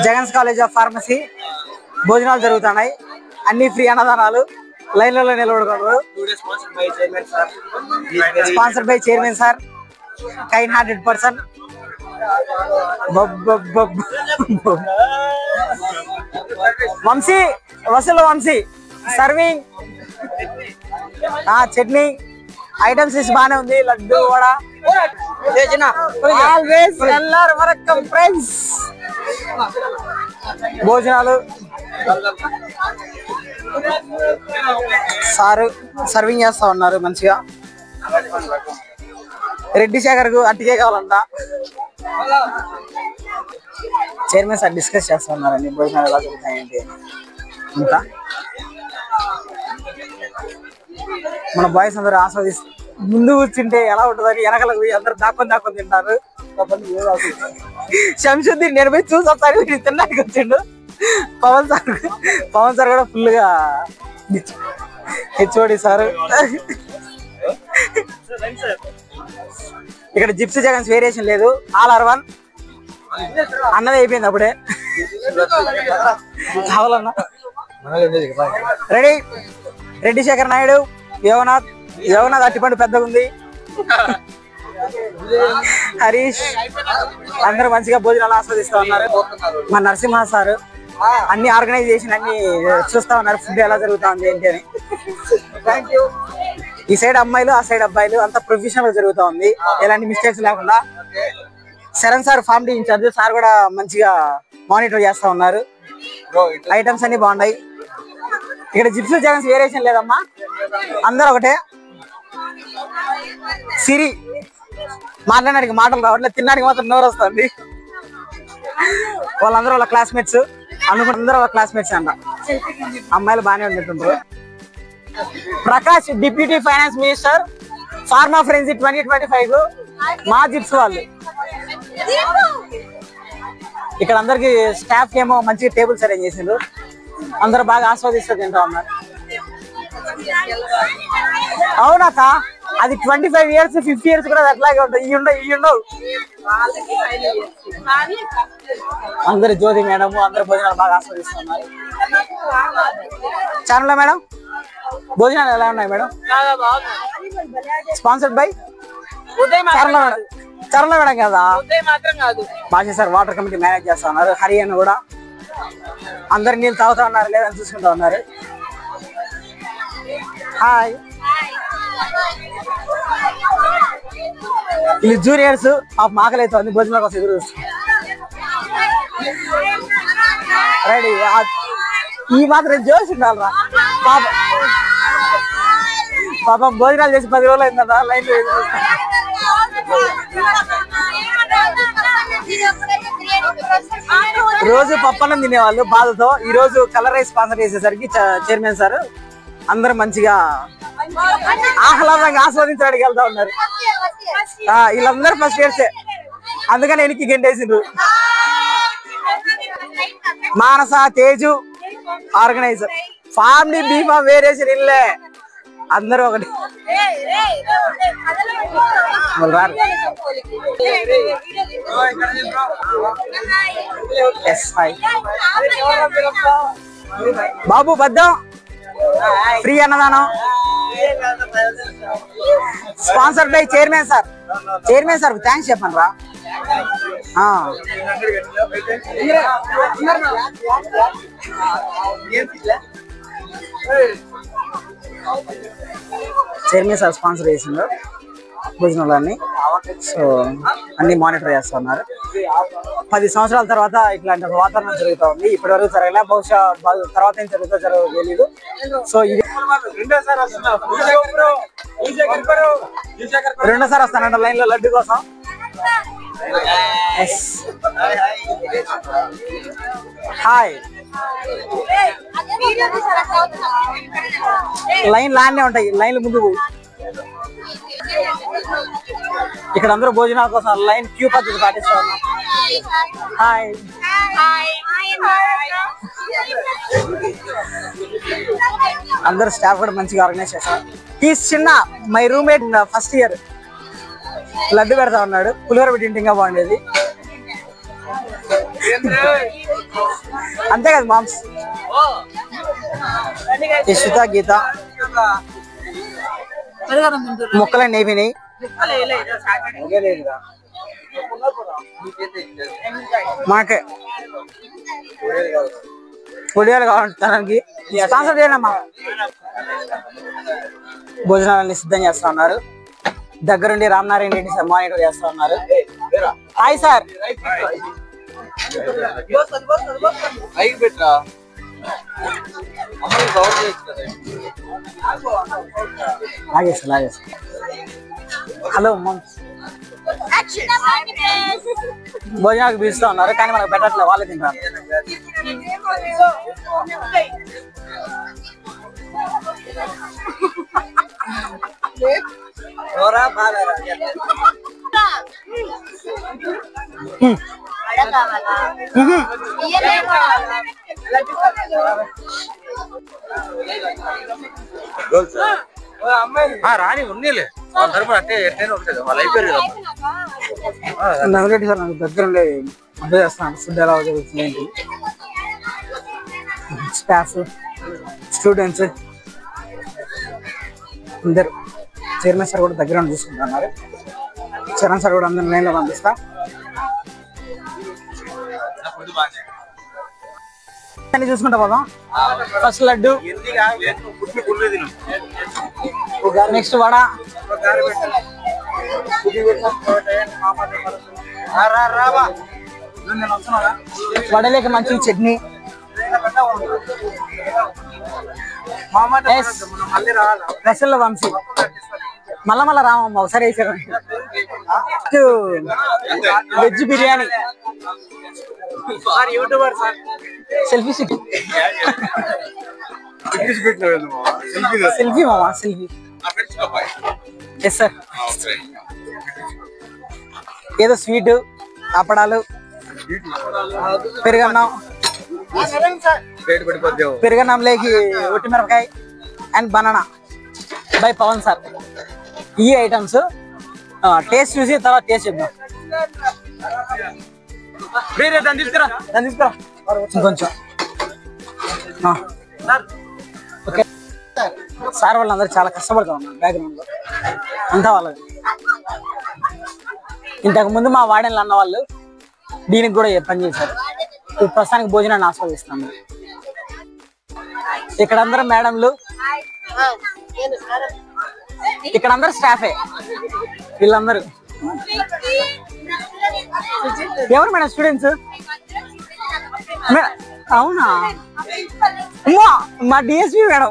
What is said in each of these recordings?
Jagan's college of pharmacy భోజనాలు జరుగుతున్నాయి. అన్ని ఫ్రీ అన్నదానాలు. లైన్లలో నిలబడుకున్నారు. Sponsored by chairman sir, kind hearted person. Vamshi, వసూలు వంశీ సర్వింగ్. చట్నీ ఐటమ్స్ బాగానే ఉంది. లడ్డు కూడా. Always welcome friends. భోజనాలు సారు సర్వింగ్ చేస్తా ఉన్నారు మంచిగా. రెడ్డి శేఖర్ కు అట్టికే కావాలంట. చైర్మన్ సార్ డిస్కస్ చేస్తా ఉన్నారండి భోజనాలు ఎలా జరుగుతాయంటే. ఇంకా మన బాయ్స్ అందరూ ఆస్వాదిస్తారు. ముందు కూర్చుంటే ఎలా ఉంటుందని వెనకలకు అందరు దాక్కొని తింటారు. శంషుద్దీన్ నేను పోయి చూసి ఒకసారి తినడానికి వచ్చిండు. పవన్ సార్ కూడా ఫుల్ గా హెచ్ఓడి సార్. ఇక్కడ జిప్సీ జగన్స్ వేరియేషన్ లేదు. ఆల్ ఆర్ వన్ అన్నది అయిపోయింది అప్పుడే. కావాలన్నా రెడీ. రెడ్డి శేఖర్ నాయుడు, యోగనాథ్ అట్టిపండు పెద్దగా ఉంది. హరీష్ అందరూ మంచిగా భోజనాలు ఆస్వాదిస్తా ఉన్నారు. మా నరసింహ సార్ అన్ని ఆర్గనైజేషన్ అన్ని చూస్తా ఉన్నారు. ఫుడ్ ఎలా జరుగుతా ఉంది ఏంటి అని. ఈ సైడ్ అమ్మాయిలు, ఆ సైడ్ అబ్బాయిలు అంతా ప్రొఫెషనల్ గా జరుగుతా ఉంది. ఎలాంటి మిస్టేక్స్ లేకుండా. శరణ్ సార్ ఫార్మ్ టీ ఇన్ఛార్జ్ సార్ కూడా మంచిగా మానిటర్ చేస్తా ఉన్నారు. ఐటమ్స్ అన్ని బాగున్నాయి. ఇక్కడ జిప్సీ జగన్స్ వేరియేషన్ లేదమ్మా, అందరూ ఒకటే. సిరి మాట్లాడడానికి మాటలు రావట్లేదు, తినడానికి మాత్రం నోరు వస్తుంది. వాళ్ళందరూ వాళ్ళ క్లాస్మేట్స్ అనుకుంటే అందరూ వాళ్ళ క్లాస్మేట్స్ అంట. అమ్మాయిలు బాగానే ఉంటుంటారు. Prakash deputy finance minister, pharma friends 2025 మా జిప్స్ వాళ్ళు. ఇక్కడ అందరికి స్టాఫ్ ఏమో మంచిగా టేబుల్స్ అరేంజ్ చేసిండ్రు. అందరూ బాగా ఆస్వాదిస్తూ తింటా ఉన్నారు. అవునాక అది 25 years 50 years కూడా అట్లాగే ఉంటాయి. ఇవి ఉండవు. అందరు జ్యోతి మేడం అందరు భోజనాలు బాగా ఆస్వాదిస్తున్నారు. ఛానల్ మేడం భోజనాలు ఎలా ఉన్నాయి madam? Sponsored by Charan madam కదా. బాగా సార్ వాటర్ కమిటీ మేనేజ్ చేస్తా ఉన్నారు. హరియానా కూడా అందరు నీళ్ళు తాగుతా ఉన్నారు లేదని చూసుకుంటా ఉన్నారు. హాయ్, ఇది జూనియర్స్ ఆఫ్ ఆకలి అవుతుంది. భోజనాల కోసం ఎదురు చూస్తుంది. రెడీ. ఈ మాత్రం జోష్ ఉండాలరా పాపం. భోజనాలు చేసి 10 రోజులు అయిందా లైన్. రోజు పప్పన్నం తినేవాళ్ళు బాధతో. ఈ రోజు కలర్ రైస్ స్పాన్సర్ చేసేసరికి చైర్మన్ సార్ అందరూ మంచిగా ఆహ్లాదంగా ఆస్వాదించడానికి వెళ్తా ఉన్నారు. వీళ్ళందరూ ఫస్ట్ ఇయర్సే, అందుకని వెనక్కి గెంటేసిండ్రు. మానస, తేజు ఆర్గనైజర్. ఫ్యామిలీ బీమా వేరియేషన్ ఇల్లే అందరూ ఒకటి. బాబు బద్దం ఫ్రీ అన్నదానం. Sponsored by chairman sir. Chairman sir thanks చెప్పండి రా. చైర్మన్ సార్ స్పాన్సర్ చేసిండు భోజనాలన్నీ. సో అన్ని మానిటర్ చేస్తున్నారు. 10 సంవత్సరాల తర్వాత ఇట్లాంటి వాతావరణం జరుగుతూ ఉంది. ఇప్పటి వరకు జరగలే, బహుశా తర్వాత ఏం జరుగుతుందో తెలియదు. సో ఇది రెండోసారి వస్తానంట లైన్ లో లడ్డు కోసం. హాయ్. లైన్ లానే ఉంటాయి, లైన్లు ముందు. ఇక్కడ అందరూ భోజనాల కోసం లైన్ క్యూ పద్ధతి పాటిస్తా ఉన్నాం. హాయ్. అందరు స్టాఫ్ కూడా మంచిగా ఆర్గనైజ్ చేస్తారు. ఈ చిన్న my roommate first year laddu పెడతా ఉన్నాడు. పులిహోర పెట్టి ఇంకా బాగుండేది. అంతే కదా మామ్స్. యశ్విత గీత మొక్కలన్నీ అయిపోయినాయి. మాకే పొడియాలు కావాలంటానికి స్పాన్సర్ చేయనమ్మా. భోజనాలన్నీ సిద్ధం చేస్తా ఉన్నారు. దగ్గరుండి రామనారాయణ రెడ్డి సార్ మానిటర్ చేస్తా ఉన్నారు. Hi sir. హలో భోజనాలకు పిలుస్తూ ఉన్నారు కానీ మనకు పెట్టట్లేదు, వాళ్ళే తింటారు. రాని ఉన్నీలే వాళ్ళ తరపున అంటే ఎట్లయినా ఉంటుంది. వాళ్ళు అయిపోయారు కదా. నవరెడ్డి సార్ నాకు దగ్గర అర్థం చేస్తున్నాను ఫుడ్ ఎలా జరుగుతుంది ఏంటి. స్టాఫ్ స్టూడెంట్స్ అందరు చైర్మన్ సార్ కూడా దగ్గర చూసుకుంటున్నారు. చరణ్ సార్ కూడా అందరిని లైన్లో పంపిస్తా. అన్ని చూసుకుంటా పోదాం. ఫస్ట్ లడ్డు, నెక్స్ట్ వడ, వడలేక మంచి చట్నీ, రసల్ల వంశీ మళ్ళా రామమ్మ ఒకసారి వేసారు. వెజ్ బిర్యానీ, సెల్ఫీ సెల్ఫీ మామా సెల్ఫీ. Yes sir. ఏదో స్వీట్, అప్పడాలు, పెరుగన్నం, పెరుగన్నంలోకి ఒట్టి మిరపకాయ అండ్ బనానా బై పవన్ సార్. ఈ ఐటమ్స్ టేస్ట్ చూసి తర్వాత టేస్ట్ చెప్దాం. కొంచెం ఓకే సార్. వాళ్ళందరూ చాలా కష్టపడుతూ ఉన్నారు బ్యాక్గ్రౌండ్ లో అంతా వాళ్ళది. ఇంతకు ముందు మా వాడెన్లు అన్న వాళ్ళు దీనికి కూడా పనిచేశారు. ఇప్పుడు ప్రస్తుతానికి భోజనాన్ని ఆస్వాదిస్తున్నాను. ఇక్కడ అందరూ మేడంలు, ఇక్కడ అందరూ స్టాఫే. వీళ్ళందరూ ఎవరు మేడం? స్టూడెంట్స్. అవునా? మా డిఎస్పీ మేడం.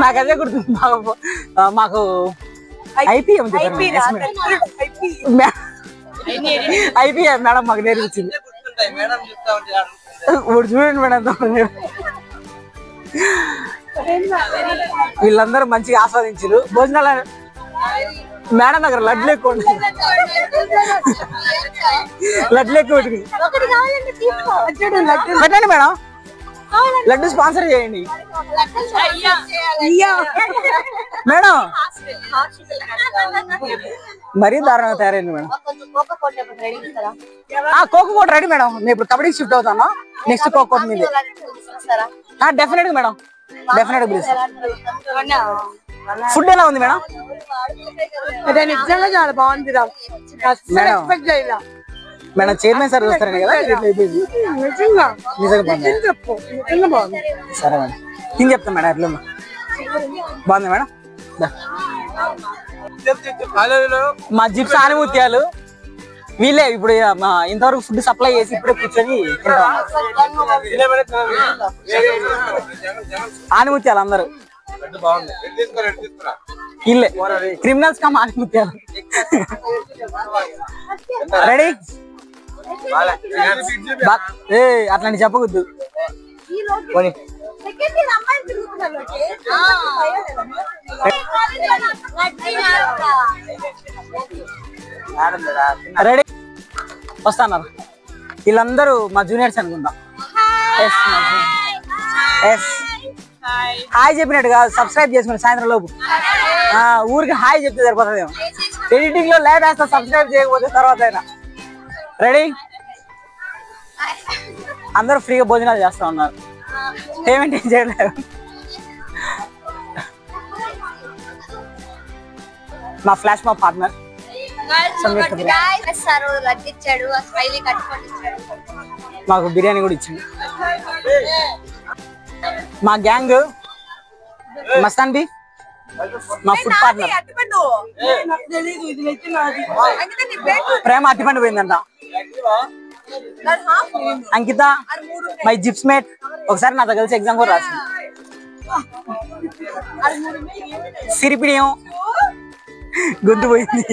నాకు అదే గుర్తుంది. మాకు ఐపీఎం ఐపీఎం మేడం మాకు నేర్పించింది. ఇప్పుడు చూడండి మేడం. వీళ్ళందరూ మంచిగా ఆస్వాదించారు భోజనాలు. మేడం దగ్గర లడ్లు ఎక్కువ ఉంటుంది. లడ్లు ఎక్కువ ఉంటుంది. పెట్టండి మేడం, లడ్డు స్పాన్సర్ చేయండి మేడం. మరీ దారుణంగా తయారైంది madam. Kho kho court ready madam. నేను ఇప్పుడు కబడ్డీకి షిఫ్ట్ అవుతాను. నెక్స్ట్ కోకో కోట్ మీద డెఫినెట్ గా మేడం, డెఫినెట్ గా. ఫుడ్ ఎలా ఉంది మేడం? నిజంగా చాలా బాగుంది మేడం. చైర్మన్ సార్ చూస్తారని కదా నిజంగా బాగుంది. సరే మేడం, నేను చెప్తాను మేడం. ఎట్లా బాగుంది మేడం? మా జిప్స్ ఆనిముత్యాలు వీళ్ళే ఇప్పుడు ఇంతవరకు ఫుడ్ సప్లై చేసి ఇప్పుడే కూర్చొని ఆనిముత్యాలు అందరూ వీళ్ళే క్రిమినల్స్ కమ్ ఆనిముత్యాలు. రెడీ? అట్లాంటి చెప్పకూడదు. రెడీ? వస్తాన్నారు వీళ్ళందరూ మా జూనియర్స్ అనుకుంటా. హాయ్ చెప్పినట్టు కాదు, సబ్స్క్రైబ్ చేసుకుని సాయంత్రం లోపు. ఊరికి హాయ్ చెప్తే సరిపోతుంది. ఎడిటింగ్ లో లేట్ వేస్తా సబ్స్క్రైబ్ చేయకపోతే తర్వాత అయినా. రెడీ? అందరూ ఫ్రీగా భోజనాలు చేస్తా ఉన్నారు, పేమెంట్ ఏం చేయలేదు. మా ఫ్లాష్ మా పార్ట్నర్ మాకు బిర్యానీ కూడా ఇచ్చింది. మా గ్యాంగ్ మస్తాన్ బి మా ఫుడ్ పార్ట్నర్. ప్రేమ అట్టిపండు పోయిందంట. అంకిత మై జిప్స్ మేట్ ఒకసారి నాతో కలిసి ఎగ్జామ్ కూడా రాసింది. సిరిపిడియం గొంతు పోయింది.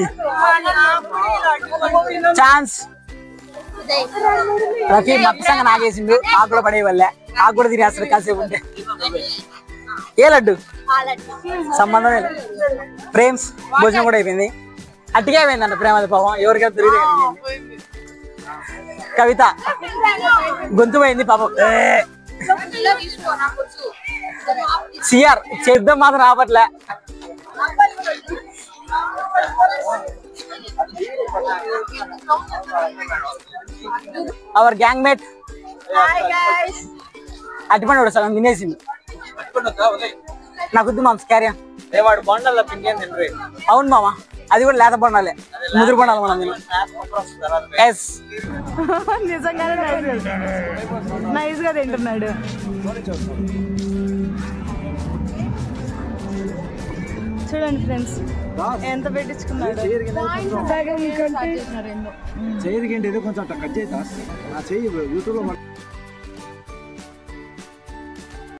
ఛాన్స్ రఫీ మత్సంగా నాగేసిండు. ఆకు కూడా పడే వల్లే, ఆకు కూడా తినేస్తారు కాసేపు ఉంటే. ఏ లడ్డు సంబంధమే లేదు. ప్రేమ్స్ భోజనం కూడా అయిపోయింది. అట్టిగా అయిపోయిందంట ప్రేమ పాపం, ఎవరికైనా తిరిగి. కవిత గొంతు పోయింది పాపం. సిఆర్ చేద్దాం మాత్రం రావట్లే. అవర్ గ్యాంగ్ మేట్ అట్టిపండు సగం తినేసింది. నాకు మామ క్యారియర్ వాడు బొండాల పిండి తిండ్రి. అవును మామ, అది కూడా లేత బొండాలే, ముదురు బొండాలి మనం. ఎస్ నిజంగానే నైస్ గా తింటున్నాడు. చూడండి ఫ్రెండ్స్ ఎంత పెట్టించుకున్నాడు. చేయదు కొంచెం కట్ చేద్దాం. యూట్యూబ్ లో